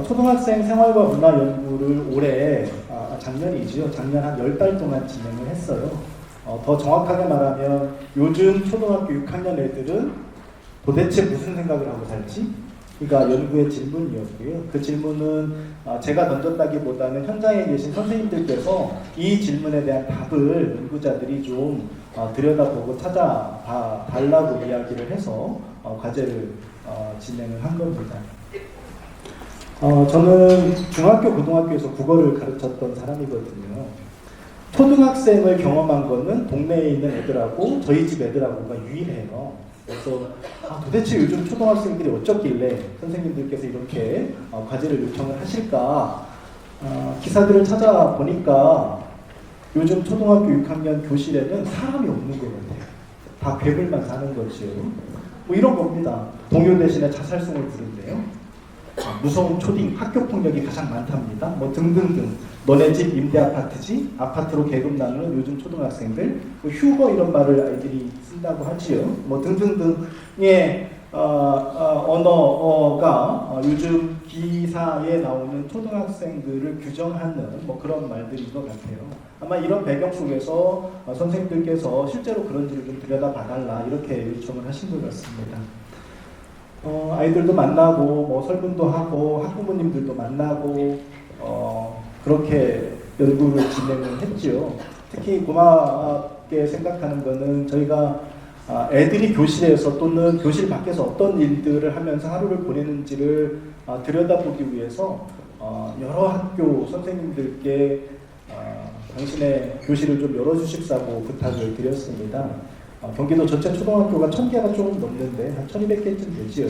초등학생 생활과 문화 연구를 올해, 작년이죠. 작년 한 10달 동안 진행을 했어요. 더 정확하게 말하면 요즘 초등학교 6학년 애들은 도대체 무슨 생각을 하고 살지? 그러니까 연구의 질문이었고요. 그 질문은 제가 던졌다기보다는 현장에 계신 선생님들께서 이 질문에 대한 답을 연구자들이 좀 들여다보고 찾아달라고 이야기를 해서 과제를 진행을 한 겁니다. 저는 중학교, 고등학교에서 국어를 가르쳤던 사람이거든요. 초등학생을 경험한 거는 동네에 있는 애들하고 저희 집 애들하고가 유일해요. 그래서 도대체 요즘 초등학생들이 어쩌길래 선생님들께서 이렇게 과제를 요청을 하실까, 기사들을 찾아보니까 요즘 초등학교 6학년 교실에는 사람이 없는 것 같아요. 다 괴물만 사는 거지요. 뭐 이런 겁니다. 동요 대신에 자살송을 부른대요. 무서운 초딩, 학교 폭력이 가장 많답니다. 뭐 등등등. 너네 집 임대 아파트지? 아파트로 계급 나누는 요즘 초등학생들. 휴거 이런 말을 아이들이 쓴다고 하지요. 뭐 등등등의 언어가 요즘 기사에 나오는 초등학생들을 규정하는 뭐 그런 말들인 것 같아요. 아마 이런 배경 속에서 선생님들께서 실제로 그런지를 좀 들여다봐달라 이렇게 요청을 하신 것 같습니다. 아이들도 만나고 뭐 설문도 하고 학부모님들도 만나고 그렇게 연구를 진행을 했죠. 특히 고맙게 생각하는 거는 저희가 애들이 교실에서 또는 교실 밖에서 어떤 일들을 하면서 하루를 보내는지를 들여다보기 위해서 여러 학교 선생님들께 당신의 교실을 좀 열어주십사고 부탁을 드렸습니다. 경기도 전체 초등학교가 1000개가 조금 넘는데 한 1200개쯤 되지요.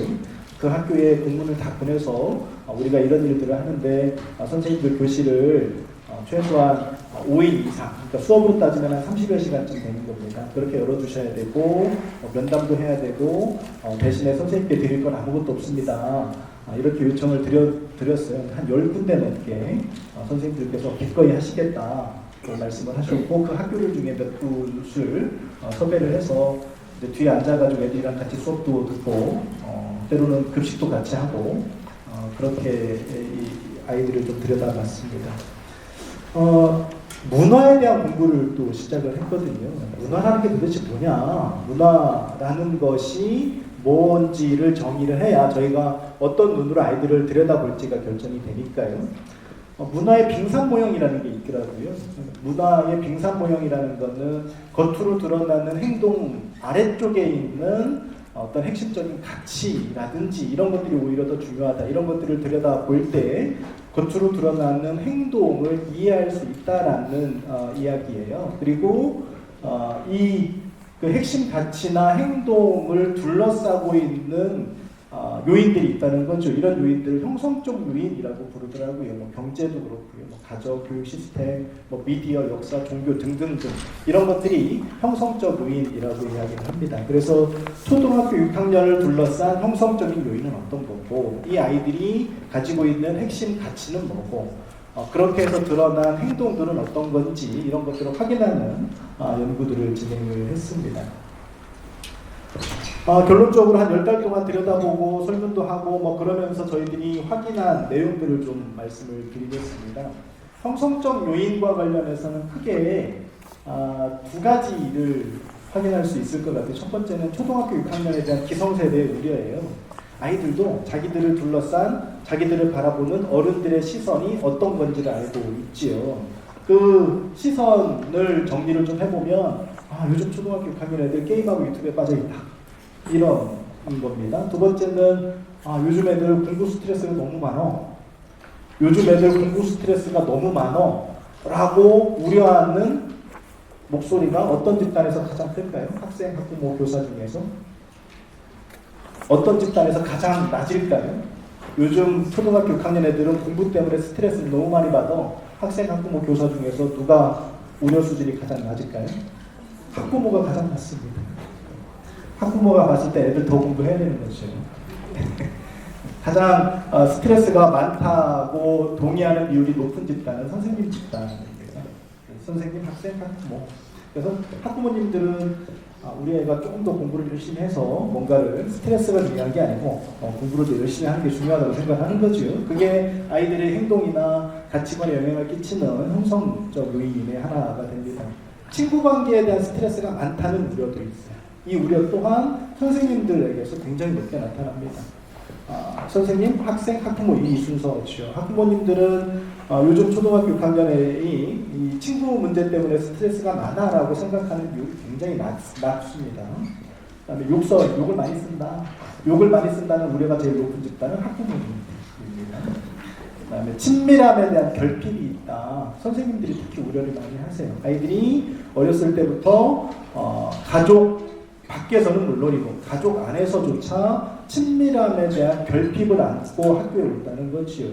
그 학교에 공문을 다 보내서 우리가 이런 일들을 하는데 선생님들 교실을 최소한 5일 이상, 그러니까 수업으로 따지면 한 30여 시간쯤 되는 겁니다. 그렇게 열어주셔야 되고 면담도 해야 되고 대신에 선생님께 드릴 건 아무것도 없습니다. 이렇게 요청을 드렸어요. 한 10군데 넘게 선생님들께서 기꺼이 하시겠다 말씀을 하셨고, 그 학교를 중에 몇 곳을 섭외를 해서 이제 뒤에 앉아가지고 애들이랑 같이 수업도 듣고 때로는 급식도 같이 하고 그렇게 이 아이들을 좀 들여다봤습니다. 문화에 대한 공부를 또 시작을 했거든요. 문화라는 게 도대체 뭐냐? 문화라는 것이 뭔지를 정의를 해야 저희가 어떤 눈으로 아이들을 들여다볼지가 결정이 되니까요. 문화의 빙산 모형이라는 게 있더라고요. 문화의 빙산 모형이라는 거는 겉으로 드러나는 행동 아래쪽에 있는 어떤 핵심적인 가치라든지 이런 것들이 오히려 더 중요하다. 이런 것들을 들여다볼 때 겉으로 드러나는 행동을 이해할 수 있다라는 이야기예요. 그리고 그 핵심 가치나 행동을 둘러싸고 있는 요인들이 있다는 거죠. 이런 요인들을 형성적 요인이라고 부르더라고요. 뭐 경제도 그렇고요. 뭐 가족, 교육 시스템, 뭐 미디어, 역사, 종교 등등등 이런 것들이 형성적 요인이라고 이야기를 합니다. 그래서 초등학교 6학년을 둘러싼 형성적인 요인은 어떤 거고, 이 아이들이 가지고 있는 핵심 가치는 뭐고, 그렇게 해서 드러난 행동들은 어떤 건지 이런 것들을 확인하는 연구들을 진행을 했습니다. 결론적으로 한 10달 동안 들여다보고 설문도 하고 뭐 그러면서 저희들이 확인한 내용들을 좀 말씀을 드리겠습니다. 형성적 요인과 관련해서는 크게 두 가지를 확인할 수 있을 것 같아요. 첫 번째는 초등학교 6학년에 대한 기성세대의 우려예요. 아이들도 자기들을 둘러싼, 자기들을 바라보는 어른들의 시선이 어떤 건지를 알고 있지요. 그 시선을 정리를 좀 해보면 요즘 초등학교 6학년 애들 게임하고 유튜브에 빠져있다. 이런 겁니다. 두 번째는 요즘 애들 공부 스트레스가 너무 많아. 요즘 애들 공부 스트레스가 너무 많아 라고 우려하는 목소리가 어떤 집단에서 가장 클까요? 학생, 학부모, 교사 중에서 어떤 집단에서 가장 낮을까요? 요즘 초등학교 6학년 애들은 공부 때문에 스트레스를 너무 많이 받아. 학생, 학부모, 교사 중에서 누가 우려 수준이 가장 낮을까요? 학부모가 가장 낮습니다. 학부모가 봤을 때 애들 더 공부해야 되는 거죠. 가장 스트레스가 많다고 동의하는 비율이 높은 집단은 선생님 집단입니다. 선생님, 학생, 학부모. 그래서 학부모님들은 우리 애가 조금 더 공부를 열심히 해서 뭔가를 스트레스가 중요한 게 아니고 공부를 더 열심히 하는 게 중요하다고 생각하는 거죠. 그게 아이들의 행동이나 가치관에 영향을 끼치는 형성적 요인의 하나가 됩니다. 친구 관계에 대한 스트레스가 많다는 우려도 있어요. 이 우려 또한 선생님들에게서 굉장히 높게 나타납니다. 선생님, 학생, 학부모 이 순서죠. 학부모님들은 요즘 초등학교 6학년에 이 친구 문제 때문에 스트레스가 많아라고 생각하는 비율이 굉장히 낮습니다. 그다음에 욕을 많이 쓴다. 욕을 많이 쓴다는 우려가 제일 높은 집단은 학부모님들입니다. 그다음에 친밀함에 대한 결핍이 있다. 선생님들이 특히 우려를 많이 하세요. 아이들이 어렸을 때부터 가족 밖에서는 물론이고 가족 안에서조차 친밀함에 대한 결핍을 안고 학교에 온다는 거지요.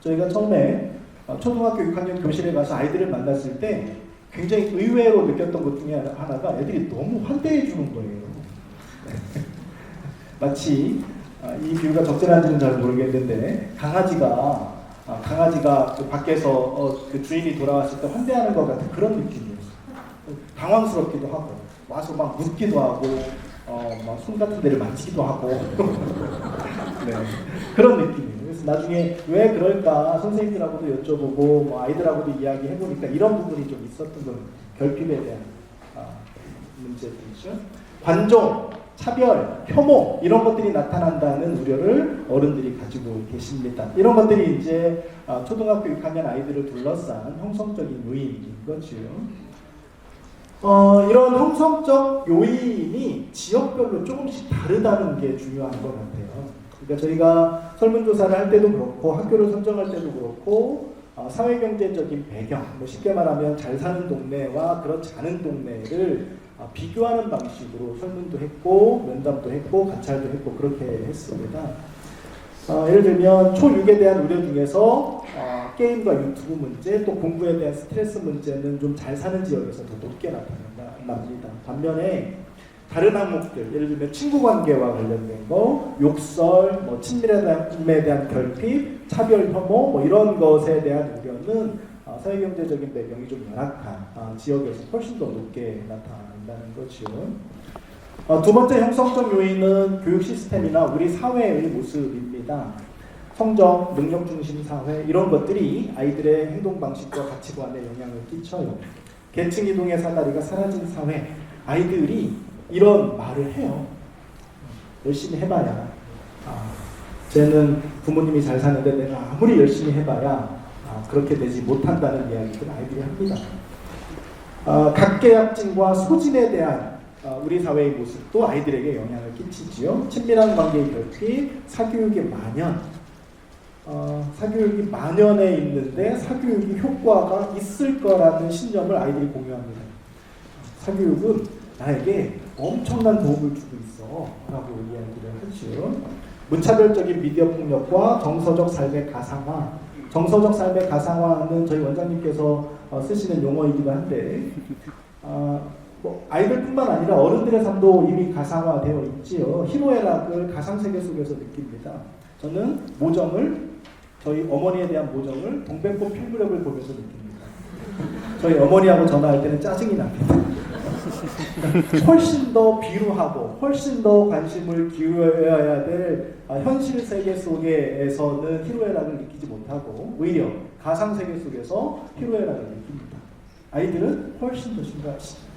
저희가 처음에 초등학교 6학년 교실에 가서 아이들을 만났을 때 굉장히 의외로 느꼈던 것 중에 하나가 애들이 너무 환대해 주는 거예요. 마치 이 비유가 적절한지는 잘 모르겠는데 강아지가 그 밖에서 그 주인이 돌아왔을 때 환대하는 것 같은 그런 느낌이었어요. 당황스럽기도 하고 와서 막 묻기도 하고 막 손 같은 데를 만지기도 하고 네, 그런 느낌이에요. 그래서 나중에 왜 그럴까 선생님들하고도 여쭤보고 뭐 아이들하고도 이야기해보니까 이런 부분이 좀 있었던 거예요. 결핍에 대한 문제들이죠. 관종, 차별, 혐오 이런 것들이 나타난다는 우려를 어른들이 가지고 계십니다. 이런 것들이 이제 초등학교 6학년 아이들을 둘러싼 형성적인 요인인 거죠. 이런 형성적 요인이 지역별로 조금씩 다르다는 게 중요한 것 같아요. 그러니까 저희가 설문조사를 할 때도 그렇고 학교를 선정할 때도 그렇고 사회경제적인 배경, 뭐 쉽게 말하면 잘 사는 동네와 그렇지 않은 동네를 비교하는 방식으로 설문도 했고 면담도 했고 관찰도 했고 그렇게 했습니다. 예를 들면 초6에 대한 우려 중에서 게임과 유튜브 문제 또 공부에 대한 스트레스 문제는 좀 잘 사는 지역에서 더 높게 나타납니다. 반면에 다른 항목들 예를 들면 친구 관계와 관련된 거, 욕설, 뭐 친밀함에 대한 결핍, 차별 혐오 뭐 이런 것에 대한 우려는 사회경제적인 배경이 좀 열악한 지역에서 훨씬 더 높게 나타난다는 거죠. 두 번째 형성적 요인은 교육 시스템이나 우리 사회의 모습입니다. 성적, 능력 중심 사회 이런 것들이 아이들의 행동 방식과 가치관에 영향을 끼쳐요. 계층 이동의 사다리가 사라진 사회, 아이들이 이런 말을 해요. 열심히 해봐야 쟤는 부모님이 잘 사는데 내가 아무리 열심히 해봐야 그렇게 되지 못한다는 이야기를 아이들이 합니다. 각계약층과 소진에 대한 우리 사회의 모습도 아이들에게 영향을 끼치지요. 친밀한 관계의 결핍, 사교육의 만연. 사교육이 만연해 있는데 사교육이 효과가 있을 거라는 신념을 아이들이 공유합니다. 사교육은 나에게 엄청난 도움을 주고 있어 라고 이야기를 하죠. 무차별적인 미디어 폭력과 정서적 삶의 가상화. 정서적 삶의 가상화는 저희 원장님께서 쓰시는 용어이기도 한데 뭐 아이들뿐만 아니라 어른들의 삶도 이미 가상화되어 있지요. 희노애락을 가상세계 속에서 느낍니다. 저는 모정을 저희 어머니에 대한 모정을 동백꽃 필무렵을 보면서 느낍니다. 저희 어머니하고 전화할 때는 짜증이 납니다. 훨씬 더 비루하고 훨씬 더 관심을 기울여야 될 현실 세계 속에서는 희노애락을 느끼지 못하고 오히려 가상 세계 속에서 희노애락을 느낍니다. 아이들은 훨씬 더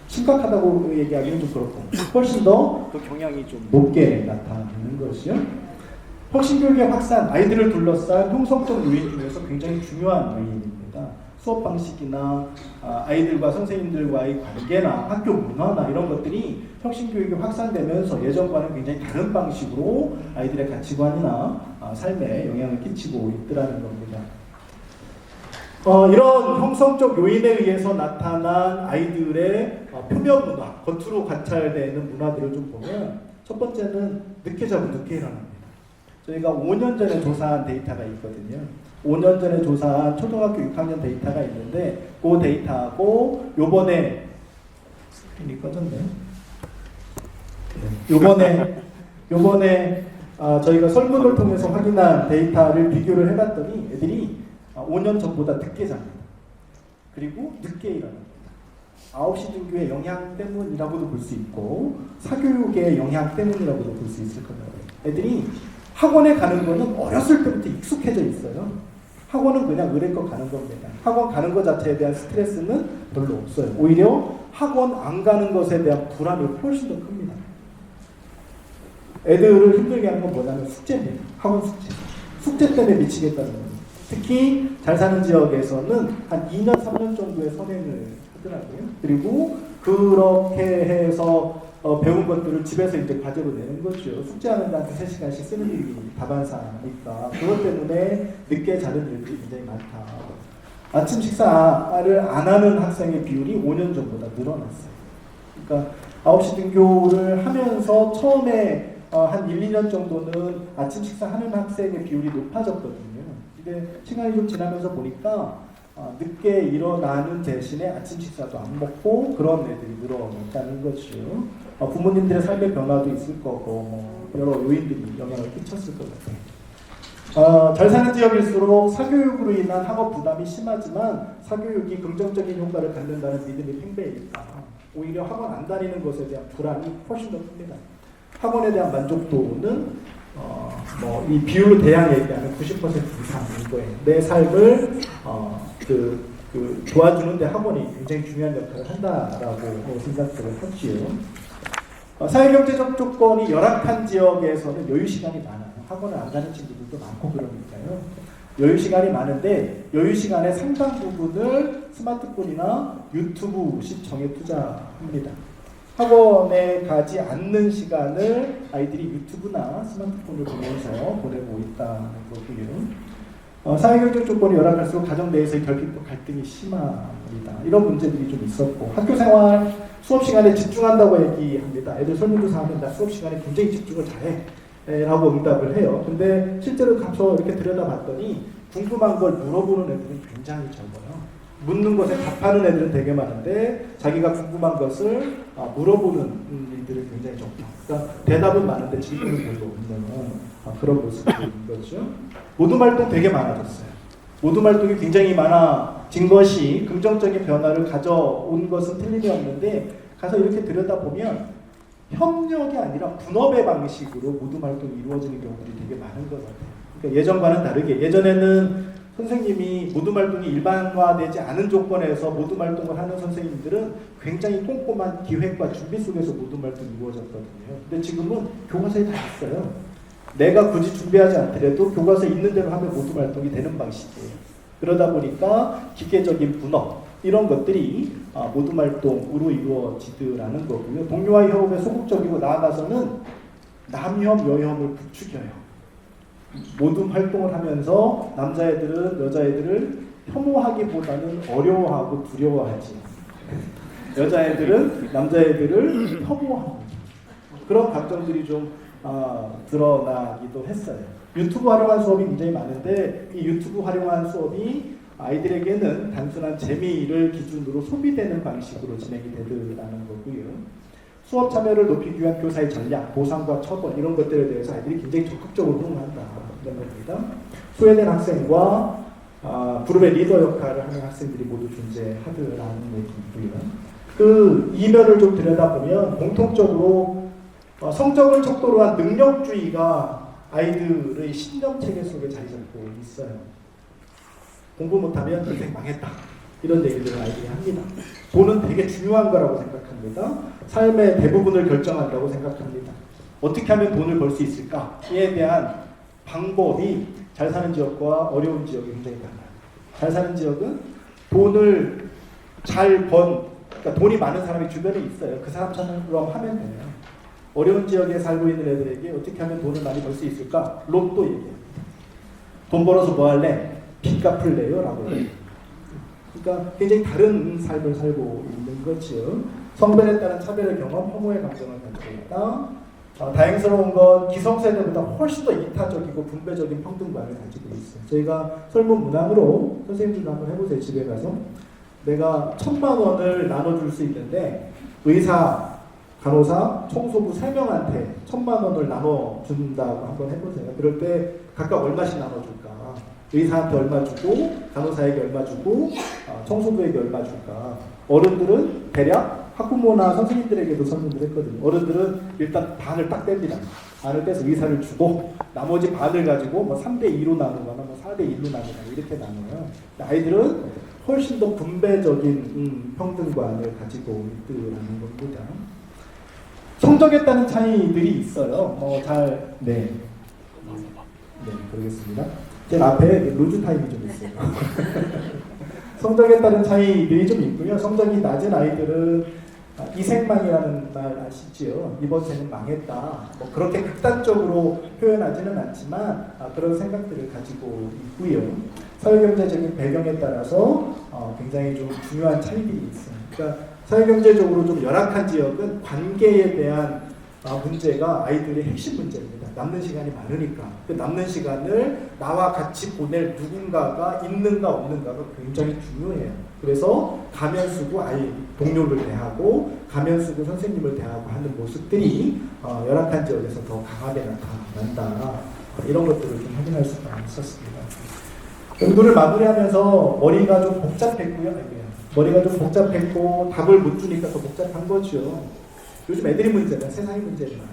심각하다고 얘기하기는 좀 그렇고 훨씬 더 그 경향이 좀 높게 나타나는 것이요. 혁신교육의 확산, 아이들을 둘러싼 형성적 요인 중에서 굉장히 중요한 요인입니다. 수업 방식이나 아이들과 선생님들과의 관계나 학교 문화나 이런 것들이 혁신교육이 확산되면서 예전과는 굉장히 다른 방식으로 아이들의 가치관이나 삶에 영향을 끼치고 있더라는 겁니다. 이런 형성적 요인에 의해서 나타난 아이들의 표면 문화, 겉으로 관찰되는 문화들을 좀 보면 첫 번째는 늦게 자고 늦게 일어납니다. 저희가 5년 전에 조사한 데이터가 있거든요. 5년 전에 조사한 초등학교 6학년 데이터가 있는데 그 데이터하고 요번에 스크린이 꺼졌네요. 요번에 저희가 설문을 통해서 확인한 데이터를 비교를 해봤더니 애들이 5년 전보다 늦게 잡니다. 그리고 늦게 일어납니다. 9시 등교의 영향 때문이라고도 볼 수 있고 사교육의 영향 때문이라고도 볼 수 있을 겁니다. 애들이 학원에 가는 거는 어렸을 때부터 익숙해져 있어요. 학원은 그냥 의뢰껏 가는 겁니다. 학원 가는 것 자체에 대한 스트레스는 별로 없어요. 오히려 학원 안 가는 것에 대한 불안이 훨씬 더 큽니다. 애들을 힘들게 하는 건 뭐냐면 숙제입니다. 학원 숙제. 숙제 때문에 미치겠다는 겁니다. 특히 잘 사는 지역에서는 한 2년, 3년 정도의 선행을 하더라고요. 그리고 그렇게 해서 배운 것들을 집에서 이제 과제로 내는 거죠. 숙제하는 데 한 3시간씩 쓰는 일이 다반사니까 그것 때문에 늦게 자는 일들이 굉장히 많다. 아침 식사를 안 하는 학생의 비율이 5년 전보다 늘어났어요. 그러니까 9시 등교를 하면서 처음에 한 1, 2년 정도는 아침 식사하는 학생의 비율이 높아졌거든요. 근데 시간이 좀 지나면서 보니까 늦게 일어나는 대신에 아침 식사도 안 먹고 그런 애들이 늘어났다는 거죠. 부모님들의 삶의 변화도 있을 거고 여러 요인들이 영향을 끼쳤을 것 같아요. 잘 사는 지역일수록 사교육으로 인한 학업 부담이 심하지만 사교육이 긍정적인 효과를 갖는다는 믿음이 팽배해있다. 오히려 학원 안 다니는 것에 대한 불안이 훨씬 더 큽니다. 학원에 대한 만족도는 이 비율로 대양 얘기하면 90% 이상인 거예요. 내 삶을 도와주는데 학원이 굉장히 중요한 역할을 한다라고 생각들을 하지요. 사회경제적 조건이 열악한 지역에서는 여유 시간이 많아요. 학원을 안 가는 친구들도 많고 그러니까요. 여유 시간이 많은데 여유 시간의 상당 부분을 스마트폰이나 유튜브 시청에 투자합니다. 학원에 가지 않는 시간을 아이들이 유튜브나 스마트폰을 보면서 보내고 있다는 거고요. 사회경제적 조건이 열악할수록 가정 내에서의 결핍과 갈등이 심합니다. 이런 문제들이 좀 있었고 학교생활 수업 시간에 집중한다고 얘기합니다. 애들 설문조사 하면 나 수업 시간에 굉장히 집중을 잘해 라고 응답을 해요. 근데 실제로 가서 이렇게 들여다봤더니 궁금한 걸 물어보는 애들은 굉장히 적어요. 묻는 것에 답하는 애들은 되게 많은데 자기가 궁금한 것을 물어보는 일들은 굉장히 적다. 그러니까 대답은 많은데 질문은 별로 없는 그런 모습인 거죠. 모둠 활동 되게 많아졌어요. 모둠 활동이 굉장히 많아진 것이 긍정적인 변화를 가져온 것은 틀림이 없는데 가서 이렇게 들여다보면 협력이 아니라 분업의 방식으로 모둠 활동이 이루어지는 경우들이 되게 많은 것 같아요. 그러니까 예전과는 다르게 예전에는 선생님이 모둠 활동이 일반화되지 않은 조건에서 모둠 활동을 하는 선생님들은 굉장히 꼼꼼한 기획과 준비 속에서 모둠 활동이 이루어졌거든요. 근데 지금은 교과서에 다 있어요. 내가 굳이 준비하지 않더라도 교과서에 있는 대로 하면 모둠 활동이 되는 방식이에요. 그러다 보니까 기계적인 분업 이런 것들이 모둠 활동으로 이루어지더라는 거고요. 동료와의 협업에 소극적이고 나아가서는 남혐, 여혐을 부추겨요. 모둠 활동을 하면서 남자애들은 여자애들을 혐오하기보다는 어려워하고 두려워하지. 여자애들은 남자애들을 혐오하고 그런 감정들이 좀 드러나기도 했어요. 유튜브 활용한 수업이 굉장히 많은데 이 유튜브 활용한 수업이 아이들에게는 단순한 재미를 기준으로 소비되는 방식으로 진행이 되더라는 거고요. 수업 참여를 높이기 위한 교사의 전략, 보상과 처벌 이런 것들에 대해서 아이들이 굉장히 적극적으로 응원한다 이런 겁니다. 소외된 학생과 그룹의 리더 역할을 하는 학생들이 모두 존재하더라는 얘기고요. 그 이면을 좀 들여다보면 공통적으로 성적을 척도로 한 능력주의가 아이들의 신념 체계 속에 자리 잡고 있어요. 공부 못하면 인생 망했다. 이런 얘기들을 아이들이 합니다. 돈은 되게 중요한 거라고 생각합니다. 삶의 대부분을 결정한다고 생각합니다. 어떻게 하면 돈을 벌 수 있을까에 대한 방법이 잘 사는 지역과 어려운 지역이 굉장히 달라요. 잘 사는 지역은 돈을 그러니까 돈이 많은 사람이 주변에 있어요. 그 사람처럼 하면 돼요. 어려운 지역에 살고 있는 애들에게 어떻게 하면 돈을 많이 벌 수 있을까? 로또 얘기해요. 돈 벌어서 뭐 할래? 빚 갚을래요? 라고 해요. 그러니까 굉장히 다른 삶을 살고 있는 거죠. 성별에 따른 차별의 경험, 혐오의 감정을 가지고 있다. 다행스러운 건 기성세대보다 훨씬 더 이타적이고 분배적인 평등관을 가지고 있어요. 저희가 설문 문항으로 선생님들도 한번 해보세요. 집에 가서 내가 1,000만 원을 나눠줄 수 있는데 의사, 간호사, 청소부 3명한테 1,000만 원을 나눠준다고 한번 해보세요. 그럴 때 각각 얼마씩 나눠줄까? 의사한테 얼마 주고 간호사에게 얼마 주고 청소부에게 얼마 줄까. 어른들은 대략 학부모나 선생님들에게도 설문을 했거든요. 어른들은 일단 반을 딱 뗍니다. 반을 떼서 의사를 주고 나머지 반을 가지고 뭐 3대2로 나누거나 뭐 4대1로 나누거나 이렇게 나눠요. 아이들은 훨씬 더 분배적인 평등관을 가지고 있더라는 겁니다. 성적에 따른 차이들이 있어요. 네, 그러겠습니다. 제 앞에 루즈 타임이 좀 있어요. 성적에 따른 차이들이 좀 있고요. 성적이 낮은 아이들은 이생망이라는 말 아시지요? 이번 생은 망했다. 뭐 그렇게 극단적으로 표현하지는 않지만 그런 생각들을 가지고 있고요. 사회경제적인 배경에 따라서 굉장히 좀 중요한 차이들이 있어요. 그러니까 사회경제적으로 좀 열악한 지역은 관계에 대한 문제가 아이들의 핵심 문제입니다. 남는 시간이 많으니까 그 남는 시간을 나와 같이 보낼 누군가가 있는가 없는가가 굉장히 중요해요. 그래서 가면 쓰고 아이 동료를 대하고 가면 쓰고 선생님을 대하고 하는 모습들이 열악한 지역에서 더 강하게 나타난다. 이런 것들을 좀 확인할 수가 있었습니다. 연구를 마무리하면서 머리가 좀 복잡했고요. 머리가 좀 복잡했고 답을 못 주니까 더 복잡한 거죠. 요즘 애들이 문제는 세상이 문제지만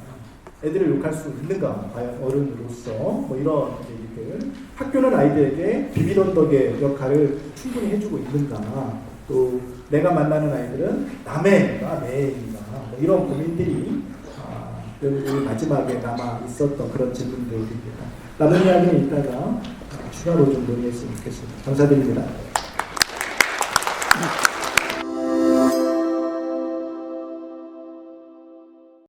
애들을 욕할 수 있는가, 과연 어른으로서 뭐 이런 얘기들. 학교는 아이들에게 비비던덕의 역할을 충분히 해주고 있는가, 또 내가 만나는 아이들은 남의 애인가 내 애인가, 뭐 이런 고민들이 연구 마지막에 남아 있었던 그런 질문들입니다. 남은 이야기는 이따가 추가로 좀 논의했으면 좋겠습니다. 감사드립니다.